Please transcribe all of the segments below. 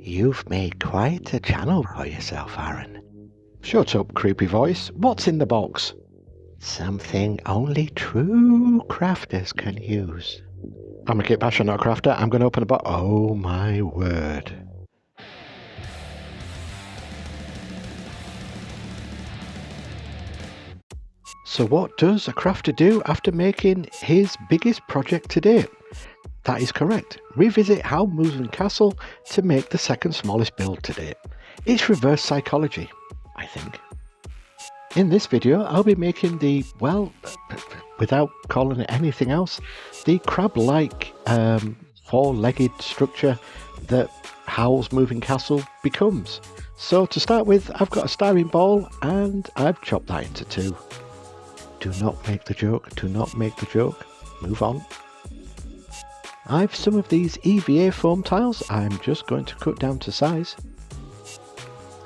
You've made quite a channel for yourself, Aaron. Shut up, creepy voice. What's in the box? Something only true crafters can use. I'm a kit basher, not a crafter. I'm going to open the box. Oh my word. So what does a crafter do after making his biggest project to date? That is correct. Revisit Howl Moving Castle to make the second smallest build to date. It's reverse psychology, I think. In this video, I'll be making the, well, without calling it anything else, the crab-like four-legged structure that Howl's Moving Castle becomes. So to start with, I've got a styrene ball and I've chopped that into two. Do not make the joke, do not make the joke. Move on. I've some of these EVA foam tiles I'm just going to cut down to size.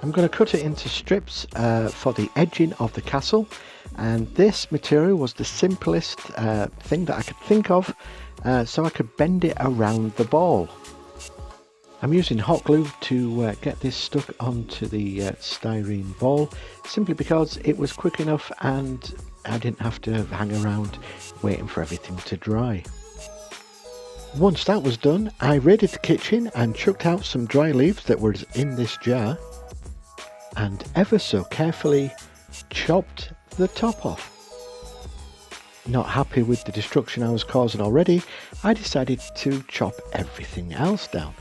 I'm going to cut it into strips for the edging of the castle, and this material was the simplest thing that I could think of, so I could bend it around the ball. I'm using hot glue to get this stuck onto the styrene ball, simply because it was quick enough and I didn't have to hang around waiting for everything to dry. Once that was done, I raided the kitchen and chucked out some dry leaves that were in this jar, and ever so carefully chopped the top off. Not happy with the destruction I was causing already, I decided to chop everything else down.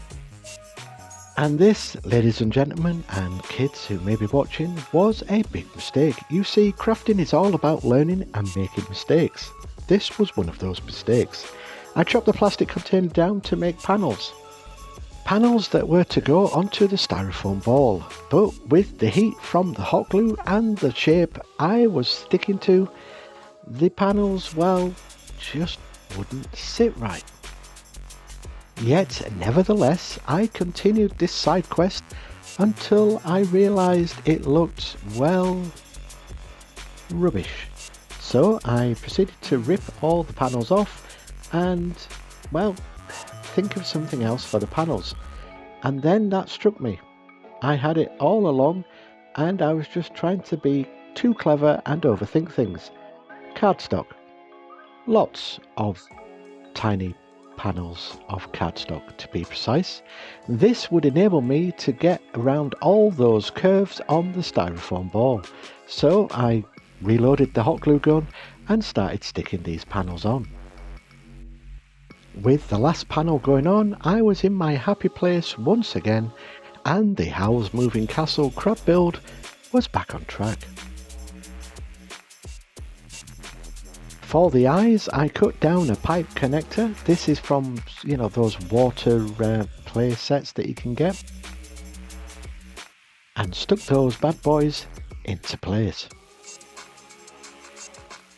And this, ladies and gentlemen, and kids who may be watching, was a big mistake. You see, crafting is all about learning and making mistakes. This was one of those mistakes. I chopped the plastic container down to make panels. Panels that were to go onto the styrofoam ball, but with the heat from the hot glue and the shape I was sticking to, the panels, well, just wouldn't sit right. Yet, nevertheless, I continued this side quest until I realised it looked, well, rubbish. So I proceeded to rip all the panels off and, well, think of something else for the panels. And then that struck me. I had it all along and I was just trying to be too clever and overthink things. Cardstock. Lots of tiny panels of cardstock, to be precise. This would enable me to get around all those curves on the styrofoam ball. So I reloaded the hot glue gun and started sticking these panels on. With the last panel going on, I was in my happy place once again, and the Howl's Moving Castle crab build was back on track. For the eyes, I cut down a pipe connector. This is from, you know, those water play sets that you can get, and stuck those bad boys into place.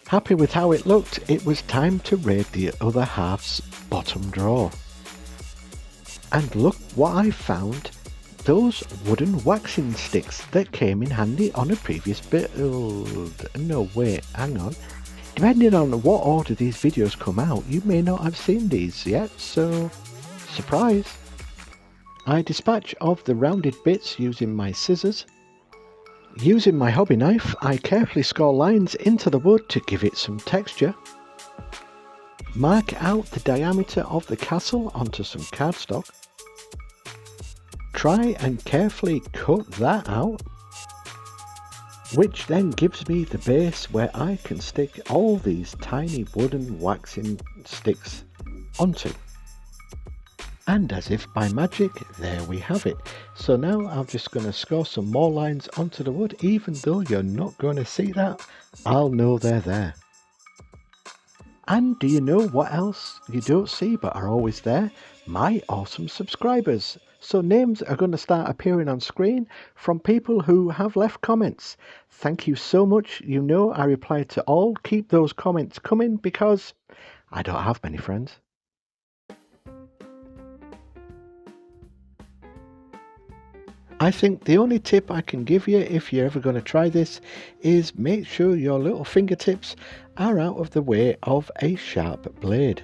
Happy with how it looked, it was time to raid the other half's bottom drawer. And look what I found, those wooden waxing sticks that came in handy on a previous build. No, wait, hang on. Depending on what order these videos come out, you may not have seen these yet, so surprise! I dispatch of the rounded bits using my scissors. Using my hobby knife, I carefully score lines into the wood to give it some texture. Mark out the diameter of the castle onto some cardstock. Try and carefully cut that out, which then gives me the base where I can stick all these tiny wooden waxing sticks onto. And as if by magic, there we have it. So now I'm just going to score some more lines onto the wood. Even though you're not going to see that, I'll know they're there. And do you know what else you don't see but are always there? My awesome subscribers. So names are going to start appearing on screen from people who have left comments. Thank you so much. You know I reply to all. Keep those comments coming because I don't have many friends. I think the only tip I can give you if you're ever going to try this is make sure your little fingertips are out of the way of a sharp blade.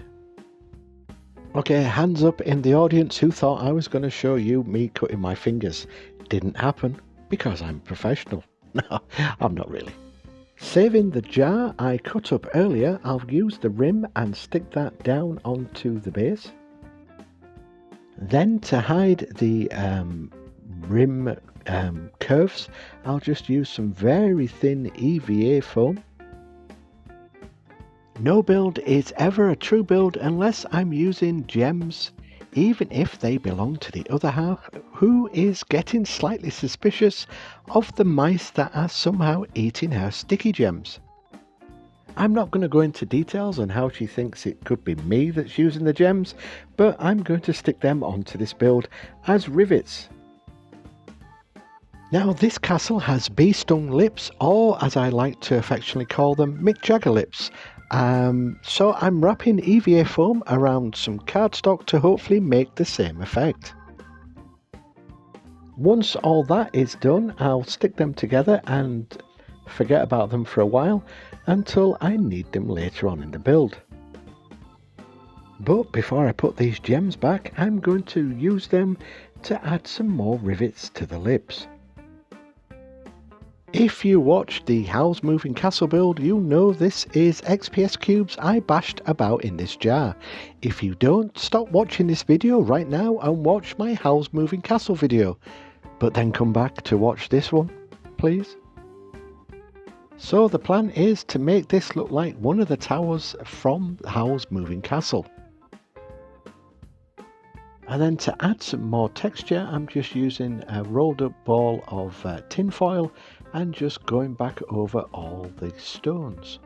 Okay, hands up in the audience who thought I was going to show you me cutting my fingers. Didn't happen because I'm professional. No, I'm not really. Saving the jar I cut up earlier, I'll use the rim and stick that down onto the base. Then to hide the rim curves, I'll just use some very thin EVA foam. No build is ever a true build unless I'm using gems, even if they belong to the other half, who is getting slightly suspicious of the mice that are somehow eating her sticky gems. I'm not going to go into details on how she thinks it could be me that's using the gems, but I'm going to stick them onto this build as rivets. Now this castle has bee-stung lips, or as I like to affectionately call them, Mick Jagger lips. So I'm wrapping EVA foam around some cardstock to hopefully make the same effect. Once all that is done, I'll stick them together and forget about them for a while until I need them later on in the build. But before I put these gems back, I'm going to use them to add some more rivets to the lips. If you watched the Howl's Moving Castle build, you know this is XPS cubes I bashed about in this jar. If you don't, stop watching this video right now and watch my Howl's Moving Castle video, but then come back to watch this one, please. So the plan is to make this look like one of the towers from Howl's Moving Castle. And then to add some more texture, I'm just using a rolled up ball of tin foil and just going back over all the stones.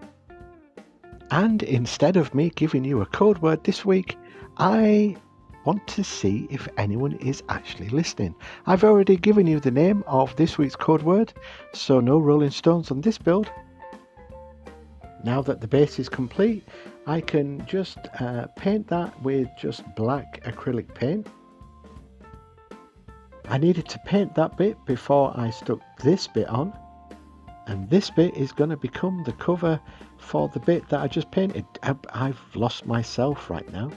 And instead of me giving you a code word this week, I want to see if anyone is actually listening. I've already given you the name of this week's code word, so no rolling stones on this build. Now that the base is complete, I can just paint that with just black acrylic paint. I needed to paint that bit before I stuck this bit on, and this bit is going to become the cover for the bit that I just painted. I've lost myself right now.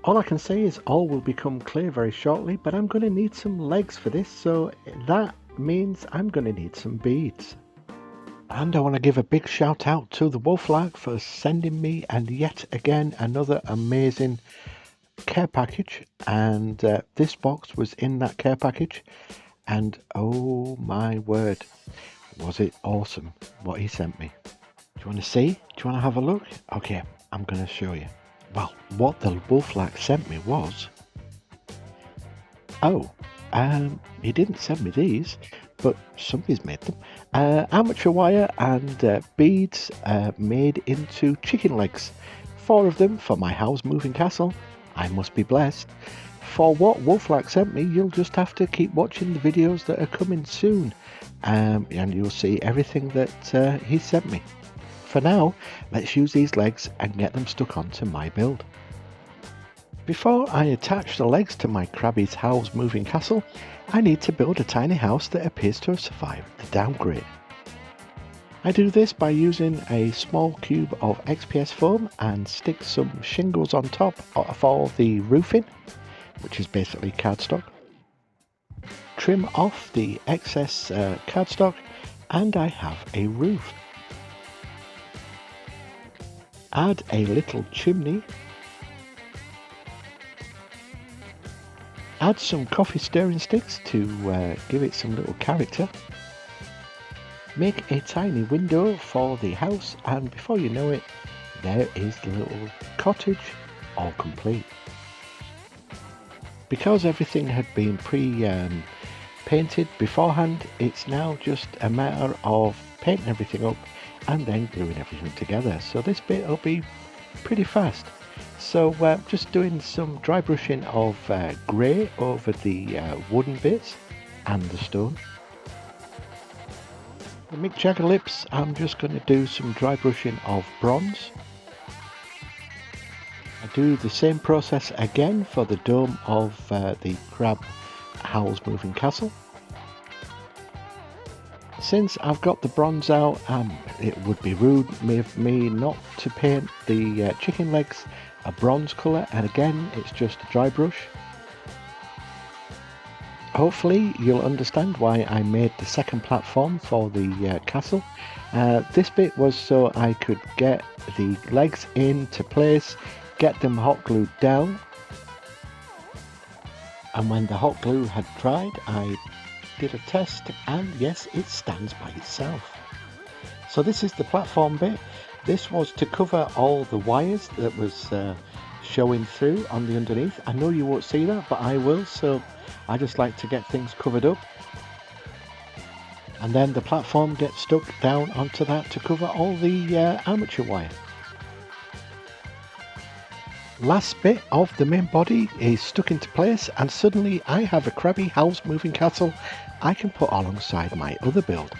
All I can say is all will become clear very shortly, but I'm going to need some legs for this, so that means I'm going to need some beads. And I want to give a big shout out to the Wolflark for sending me and yet again another amazing care package, and this box was in that care package, and oh my word, was it awesome what he sent me. Do you want to see? Do you want to have a look? Okay, I'm going to show you. Well, what the Wolflark sent me was, he didn't send me these, but somebody's made them. Amateur wire and beads made into chicken legs. 4 of them for my Howl's Moving Castle. I must be blessed. For what Wolflark sent me, you'll just have to keep watching the videos that are coming soon, and you'll see everything that he sent me. For now, let's use these legs and get them stuck onto my build. Before I attach the legs to my Krabby's Howl's Moving Castle, I need to build a tiny house that appears to have survived the downgrade. I do this by using a small cube of XPS foam and stick some shingles on top for the roofing, which is basically cardstock. Trim off the excess cardstock and I have a roof. Add a little chimney. Add some coffee stirring sticks to give it some little character. Make a tiny window for the house, and before you know it, there is the little cottage all complete. Because everything had been painted beforehand, it's now just a matter of painting everything up and then gluing everything together. So this bit will be pretty fast. So just doing some dry brushing of grey over the wooden bits and the stone. The Mick Jagger lips, I'm just going to do some dry brushing of bronze. I do the same process again for the dome of the Crab Howl's Moving Castle. Since I've got the bronze out, it would be rude of me not to paint the chicken legs a bronze colour, and again it's just a dry brush. Hopefully you'll understand why I made the second platform for the castle. This bit was so I could get the legs into place, get them hot glued down, and when the hot glue had dried I did a test, and yes, it stands by itself. So this is the platform bit. This was to cover all the wires that was showing through on the underneath. I know you won't see that, but I will, so I just like to get things covered up. And then the platform gets stuck down onto that to cover all the armature wire. Last bit of the main body is stuck into place, and suddenly I have a crabby Howl's moving castle I can put alongside my other build.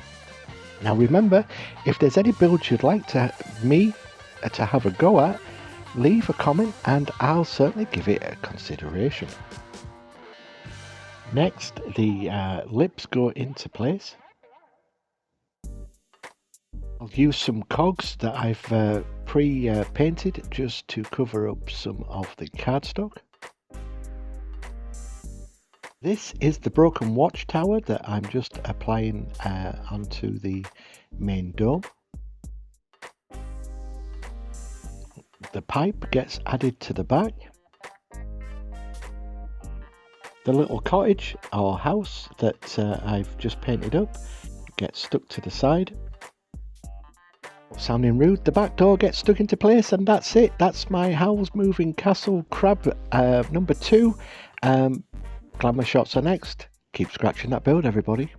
Now remember, if there's any builds you'd like me to have a go at, leave a comment and I'll certainly give it a consideration. Next, the lips go into place. I'll use some cogs that I've pre-painted just to cover up some of the cardstock. This is the broken watchtower that I'm just applying onto the main dome. The pipe gets added to the back. The little cottage or house that I've just painted up gets stuck to the side. Sounding rude, the back door gets stuck into place, and that's it. That's my Howl's Moving Castle crab number 2. Glamour shots are next. Keep scratching that build, everybody.